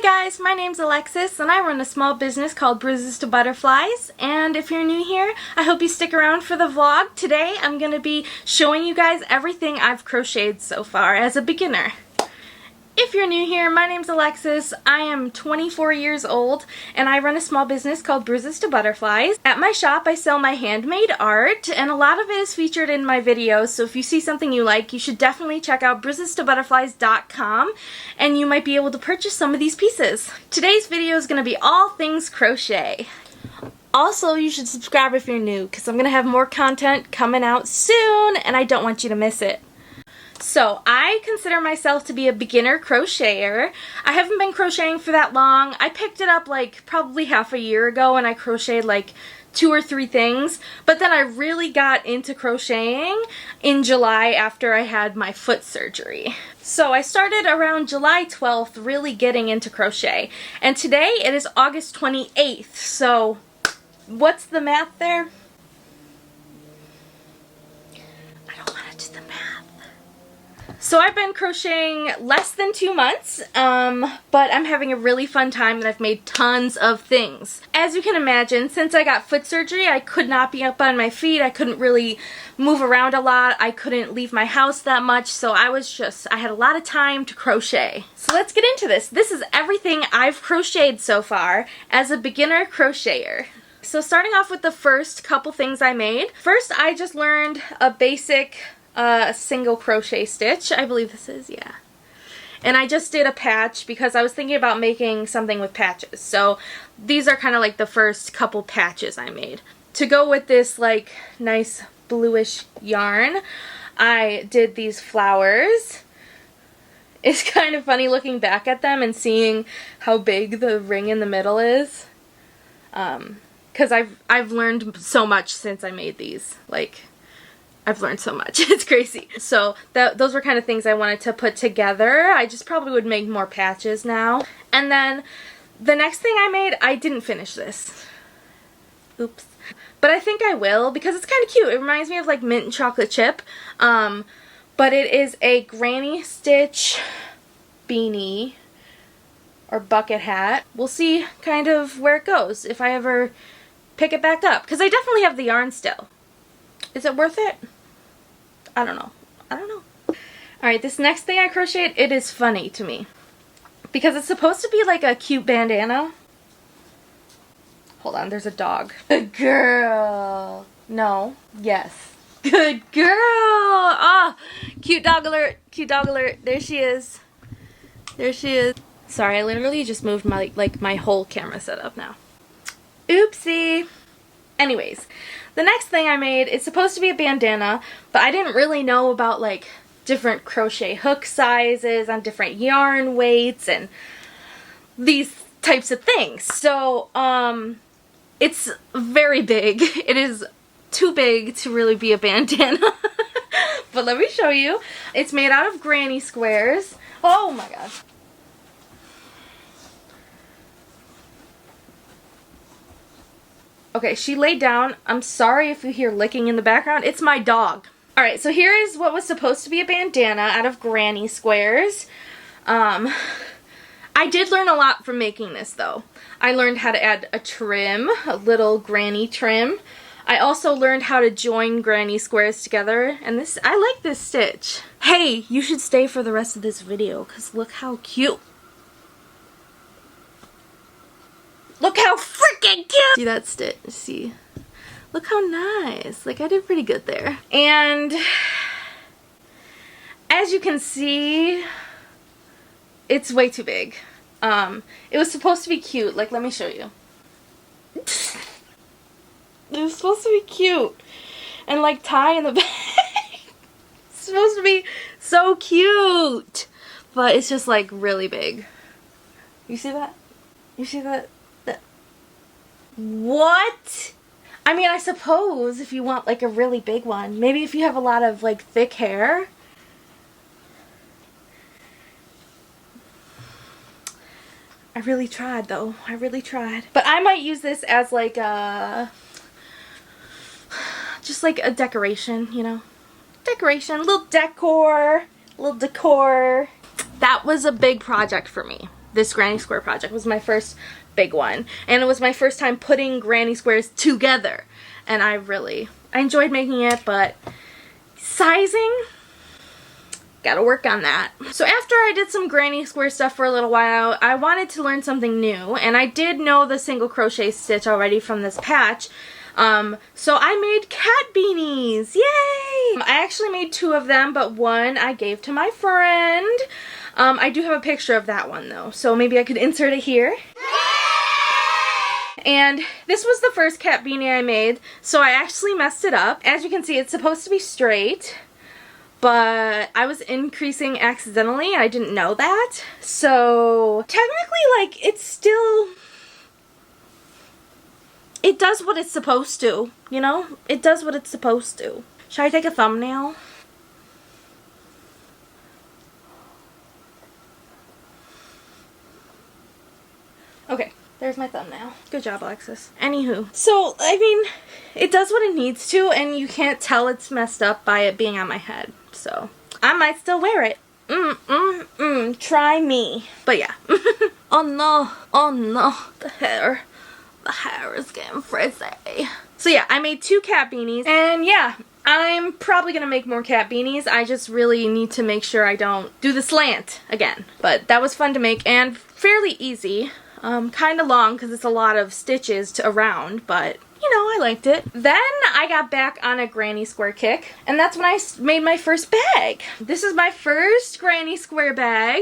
guys, my name's Alexis and I run a small business called Bruises to Butterflies, and if you're new here, I hope you stick around for the vlog. Today I'm going to be showing you guys everything I've crocheted so far as a beginner. If you're new here, my name's Alexis. I am 24 years old and I run a small business called Bruises to Butterflies. At my shop I sell my handmade art and a lot of it is featured in my videos, so if you see something you like, you should definitely check out bruisestobutterflies.com and you might be able to purchase some of these pieces. Today's video is going to be all things crochet. Also, you should subscribe if you're new because I'm going to have more content coming out soon and I don't want you to miss it. So, I consider myself to be a beginner crocheter. I haven't been crocheting for that long. I picked it up like probably half a year ago and I crocheted like 2 or 3 things. But then I really got into crocheting in July after I had my foot surgery. So I started around July 12th really getting into crochet. And today it is August 28th. So, what's the math there? I don't want to do the math. So I've been crocheting less than 2 months, but I'm having a really fun time and I've made tons of things. As you can imagine, since I got foot surgery, I could not be up on my feet. I couldn't really move around a lot. I couldn't leave my house that much, so I had a lot of time to crochet. So let's get into this. This is everything I've crocheted so far as a beginner crocheter. So starting off with the first couple things I made. First, I just learned a basic single crochet stitch. I believe this is, yeah. And I just did a patch because I was thinking about making something with patches. So these are kind of like the first couple patches I made. To go with this like nice bluish yarn, I did these flowers. It's kind of funny looking back at them and seeing how big the ring in the middle is. Because I've learned so much since I made these. Like, I've learned so much. It's crazy. So those were kind of things I wanted to put together. I just probably would make more patches now. And then the next thing I made, I didn't finish this. Oops. But I think I will because it's kind of cute. It reminds me of like mint and chocolate chip. But it is a granny stitch beanie or bucket hat. We'll see kind of where it goes if I ever pick it back up. Because I definitely have the yarn still. Is it worth it? I don't know. I don't know. Alright, this next thing I crocheted, it is funny to me. Because it's supposed to be like a cute bandana. Hold on, there's a dog. Good girl. No. Yes. Good girl. Ah, cute dog alert. Cute dog alert. There she is. There she is. Sorry, I literally just moved my whole camera setup now. Oopsie. Anyways, the next thing I made is supposed to be a bandana, but I didn't really know about like different crochet hook sizes on different yarn weights and these types of things. So, it's very big. It is too big to really be a bandana. But let me show you. It's made out of granny squares. Oh my god. Okay, she laid down. I'm sorry if you hear licking in the background. It's my dog. Alright, so here is what was supposed to be a bandana out of granny squares. I did learn a lot from making this, though. I learned how to add a trim, a little granny trim. I also learned how to join granny squares together, and I like this stitch. Hey, you should stay for the rest of this video, because look how cute. Look how freaking cute! See that stitch? See? Look how nice. Like, I did pretty good there. And as you can see, it's way too big. It was supposed to be cute. Like, let me show you. It was supposed to be cute. And like tie in the back. It's supposed to be so cute. But it's just like really big. You see that? You see that? What? I mean, I suppose if you want like a really big one, maybe if you have a lot of like thick hair. I really tried though. I really tried. But I might use this as like a, just like a decoration, you know. Decoration, little decor. That was a big project for me. this granny square project. It was my first big one. And it was my first time putting granny squares together. And I enjoyed making it, but sizing, gotta work on that. So after I did some granny square stuff for a little while, I wanted to learn something new, and I did know the single crochet stitch already from this patch. So I made cat beanies. Yay! I actually made 2 of them, but one I gave to my friend. I do have a picture of that one though, so maybe I could insert it here. And this was the first cat beanie I made, so I actually messed it up. As you can see, it's supposed to be straight, but I was increasing accidentally. I didn't know that. So technically, like, it's still, it does what it's supposed to, you know? It does what it's supposed to. Should I take a thumbnail? Okay, there's my thumbnail. Good job, Alexis. Anywho, so, I mean, it does what it needs to, and you can't tell it's messed up by it being on my head. So, I might still wear it. Try me. But yeah. Oh no, the hair is getting frizzy. So yeah, I made 2 cat beanies, and yeah, I'm probably gonna make more cat beanies. I just really need to make sure I don't do the slant again. But that was fun to make and fairly easy. Kind of long because it's a lot of stitches around, but you know, I liked it. Then I got back on a granny square kick, and that's when I made my first bag. This is my first granny square bag.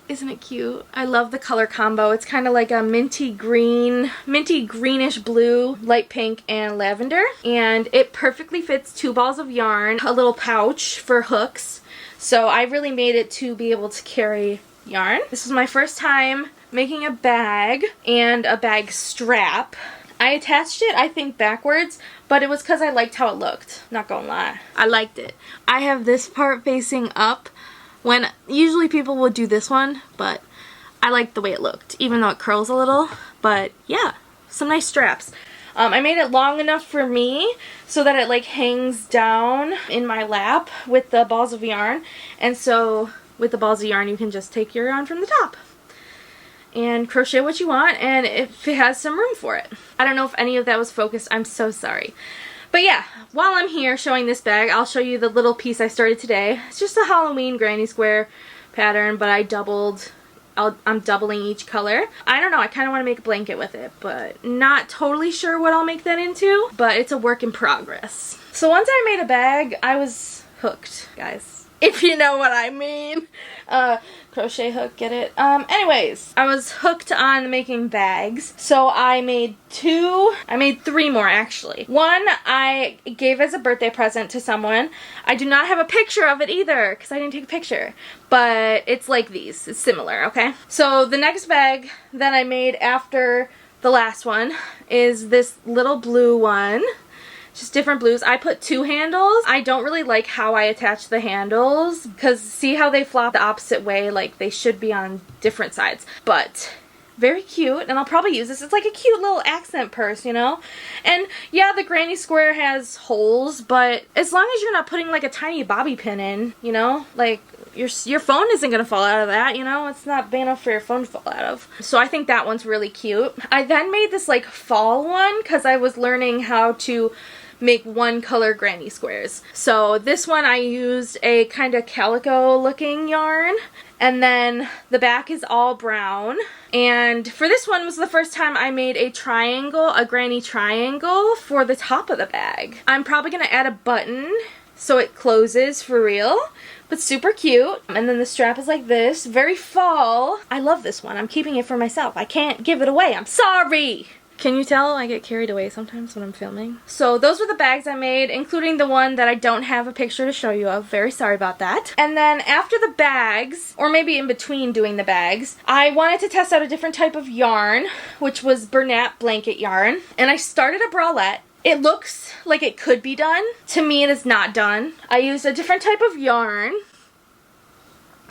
Isn't it cute? I love the color combo. It's kind of like a minty greenish blue, light pink, and lavender. And it perfectly fits 2 balls of yarn, a little pouch for hooks. So I really made it to be able to carry yarn. This was my first time making a bag and a bag strap. I attached it, I think, backwards, but it was because I liked how it looked. Not gonna lie. I liked it. I have this part facing up when usually people would do this one, but I liked the way it looked, even though it curls a little. But yeah, some nice straps. I made it long enough for me so that it like hangs down in my lap with the balls of yarn. And so with the balls of yarn, you can just take your yarn from the top and crochet what you want, and if it has some room for it. I don't know if any of that was focused. I'm so sorry. But yeah, while I'm here showing this bag, I'll show you the little piece I started today. It's just a Halloween granny square pattern, but I'm doubling each color. I don't know, I kind of want to make a blanket with it, but not totally sure what I'll make that into, but it's a work in progress. So once I made a bag, I was hooked, guys. If you know what I mean. Crochet hook, get it? Anyways, I was hooked on making bags. So I made 3 more actually. One I gave as a birthday present to someone. I do not have a picture of it either because I didn't take a picture. But it's like these. It's similar, okay? So the next bag that I made after the last one is this little blue one. Just different blues. I put 2 handles. I don't really like how I attach the handles because see how they flop the opposite way, like they should be on different sides. But very cute, and I'll probably use this. It's like a cute little accent purse, you know? And yeah, the granny square has holes, but as long as you're not putting like a tiny bobby pin in, you know? Like your phone isn't gonna fall out of that, you know? It's not big enough for your phone to fall out of. So I think that one's really cute. I then made this like fall one because I was learning how to make 1 color granny squares. So this one I used a kind of calico looking yarn, and then the back is all brown. And for this one was the first time I made a triangle, a granny triangle for the top of the bag. I'm probably gonna add a button so it closes for real, but super cute. And then the strap is like this, very fall. I love this one. I'm keeping it for myself. I can't give it away. I'm sorry. Can you tell I get carried away sometimes when I'm filming? So those were the bags I made, including the one that I don't have a picture to show you of. Very sorry about that. And then after the bags, or maybe in between doing the bags, I wanted to test out a different type of yarn, which was Bernat blanket yarn. And I started a bralette. It looks like it could be done. To me, it is not done. I used a different type of yarn.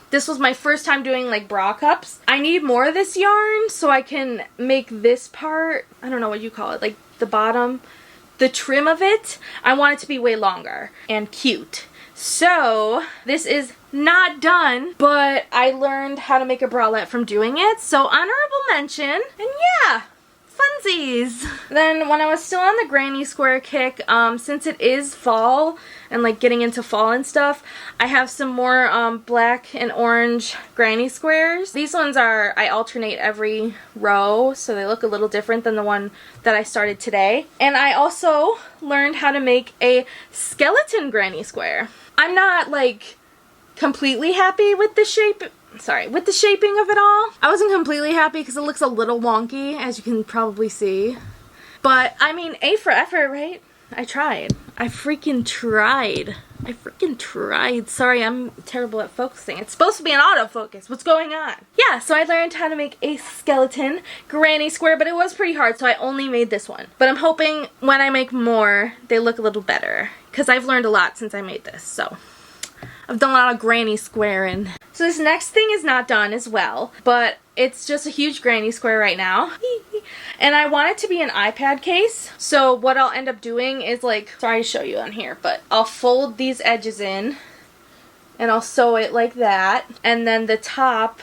This was my first time doing like bra cups. I need more of this yarn so I can make this part, I don't know what you call it, like the bottom, the trim of it. I want it to be way longer and cute. So this is not done, but I learned how to make a bralette from doing it, so honorable mention, and yeah, funsies. Then when I was still on the granny square kick, since it is fall and like getting into fall and stuff, I have some more black and orange granny squares. These ones are, I alternate every row, so they look a little different than the one that I started today. And I also learned how to make a skeleton granny square. I'm not like completely happy with the shape, with the shaping of it all. I wasn't completely happy because it looks a little wonky, as you can probably see. But, I mean, A for effort, right? I tried. I freaking tried. Sorry, I'm terrible at focusing. It's supposed to be an autofocus. What's going on? Yeah, so I learned how to make a skeleton granny square, but it was pretty hard, so I only made this one. But I'm hoping when I make more, they look a little better, because I've learned a lot since I made this, so I've done a lot of granny squaring. So this next thing is not done as well, but it's just a huge granny square right now. And I want it to be an iPad case. So what I'll end up doing is like, sorry to show you on here, but I'll fold these edges in and I'll sew it like that. And then the top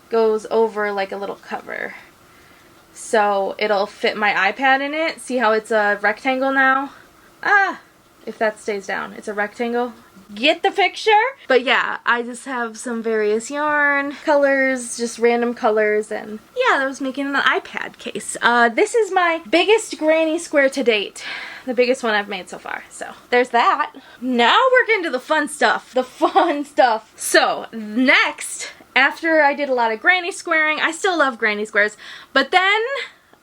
goes over like a little cover. So it'll fit my iPad in it. See how it's a rectangle now? If that stays down, it's a rectangle. Get the picture? But yeah, I just have some various yarn, colors, just random colors, and yeah, that was making an iPad case. This is my biggest granny square to date. The biggest one I've made so far. So there's that. Now we're getting to the fun stuff. So next, after I did a lot of granny squaring, I still love granny squares, but then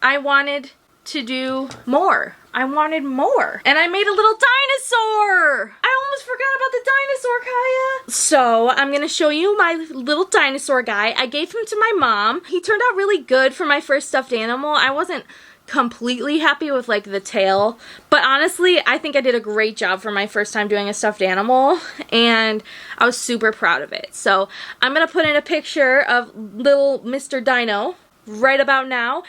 I wanted to do more. I wanted more. And I made a little dinosaur! I almost forgot about the dinosaur, Kaya! So, I'm gonna show you my little dinosaur guy. I gave him to my mom. He turned out really good for my first stuffed animal. I wasn't completely happy with like the tail, but honestly, I think I did a great job for my first time doing a stuffed animal, and I was super proud of it. So, I'm gonna put in a picture of little Mr. Dino right about now.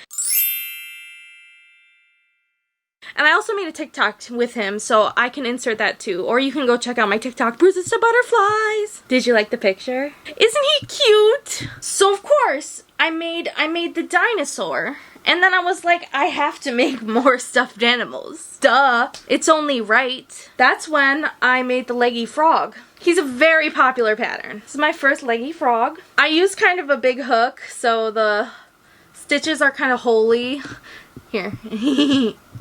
And I also made a TikTok with him, so I can insert that too. Or you can go check out my TikTok, Bruises to Butterflies. Did you like the picture? Isn't he cute? So of course, I made the dinosaur. And then I was like, I have to make more stuffed animals. Duh. It's only right. That's when I made the leggy frog. He's a very popular pattern. This is my first leggy frog. I used kind of a big hook, so the stitches are kind of holy. Here.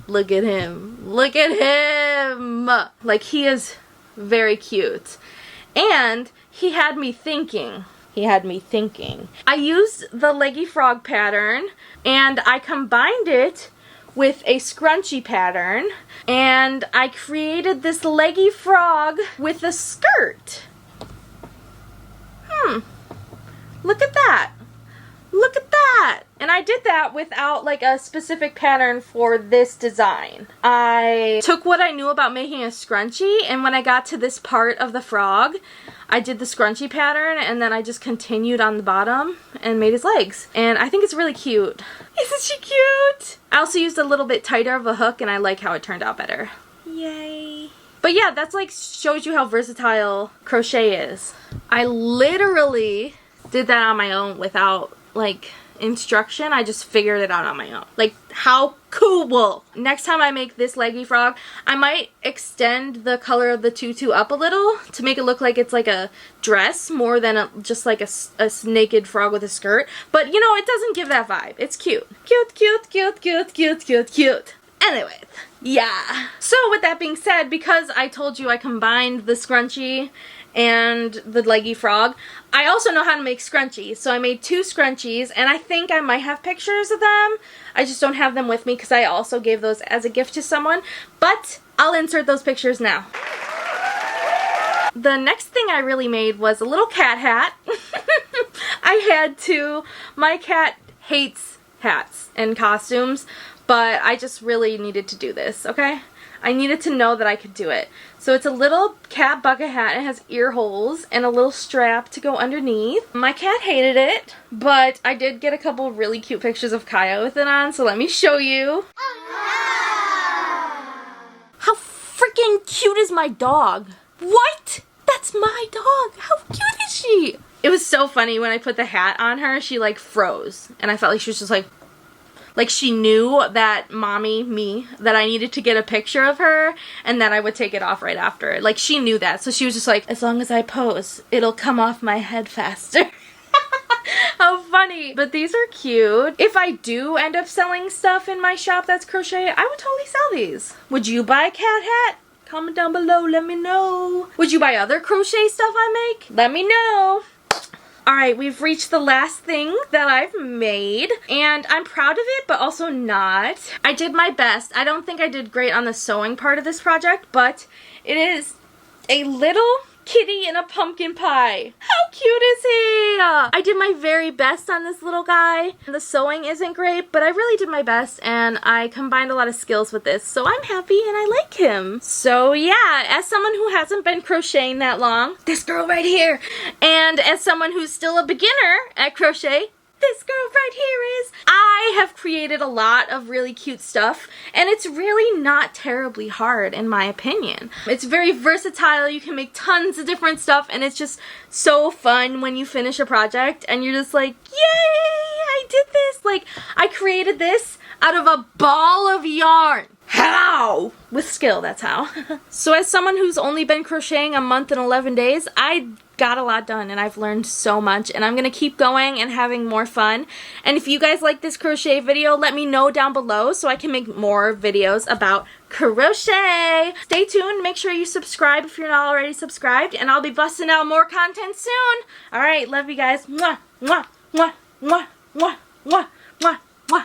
Look at him. Look at him! Like, he is very cute. And he had me thinking. I used the leggy frog pattern and I combined it with a scrunchy pattern and I created this leggy frog with a skirt. Look at that. Look at that! And I did that without like a specific pattern for this design. I took what I knew about making a scrunchie, and when I got to this part of the frog, I did the scrunchie pattern and then I just continued on the bottom and made his legs. And I think it's really cute. Isn't she cute? I also used a little bit tighter of a hook and I like how it turned out better. Yay. But yeah, that's like shows you how versatile crochet is. I literally did that on my own without like instruction. I just figured it out on my own. Like, how cool! Next time I make this leggy frog, I might extend the color of the tutu up a little to make it look like it's like a dress more than just like a naked frog with a skirt. But you know, it doesn't give that vibe. It's cute. Cute. Anyway, yeah. So with that being said, because I told you I combined the scrunchie and the leggy frog, I also know how to make scrunchies. So I made 2 scrunchies, and I think I might have pictures of them. I just don't have them with me because I also gave those as a gift to someone. But I'll insert those pictures now. The next thing I really made was a little cat hat. I had to. My cat hates hats and costumes, but I just really needed to do this, okay? I needed to know that I could do it. So it's a little cat bucket hat. It has ear holes and a little strap to go underneath. My cat hated it, but I did get a couple really cute pictures of Kaya with it on, so let me show you. How freaking cute is my dog? What? That's my dog. How cute is It was so funny when I put the hat on her, she like froze. And I felt like she was just like she knew that that I needed to get a picture of her and that I would take it off right after. Like she knew that. So she was just like, as long as I pose, it'll come off my head faster. How funny. But these are cute. If I do end up selling stuff in my shop that's crochet, I would totally sell these. Would you buy a cat hat? Comment down below, let me know. Would you buy other crochet stuff I make? Let me know. Alright, we've reached the last thing that I've made, and I'm proud of it, but also not. I did my best. I don't think I did great on the sewing part of this project, but it is a little kitty in a pumpkin pie. How cute is he? I did my very best on this little guy. The sewing isn't great, but I really did my best, and I combined a lot of skills with this, so I'm happy and I like him. So yeah, as someone who hasn't been crocheting that long, this girl right here, and as someone who's still a beginner at crochet, this girl right here is. I have created a lot of really cute stuff, and it's really not terribly hard in my opinion. It's very versatile, you can make tons of different stuff, and it's just so fun when you finish a project and you're just like, yay, I did this! Like, I created this out of a ball of yarn. How? With skill, that's how. So as someone who's only been crocheting a month and 11 days, I got a lot done and I've learned so much, and I'm gonna keep going and having more fun. And if you guys like this crochet video, let me know down below so I can make more videos about crochet. Stay tuned, make sure you subscribe if you're not already subscribed, and I'll be busting out more content soon. Alright, love you guys. Mwah, mwah, mwah, mwah, mwah, mwah, mwah, mwah.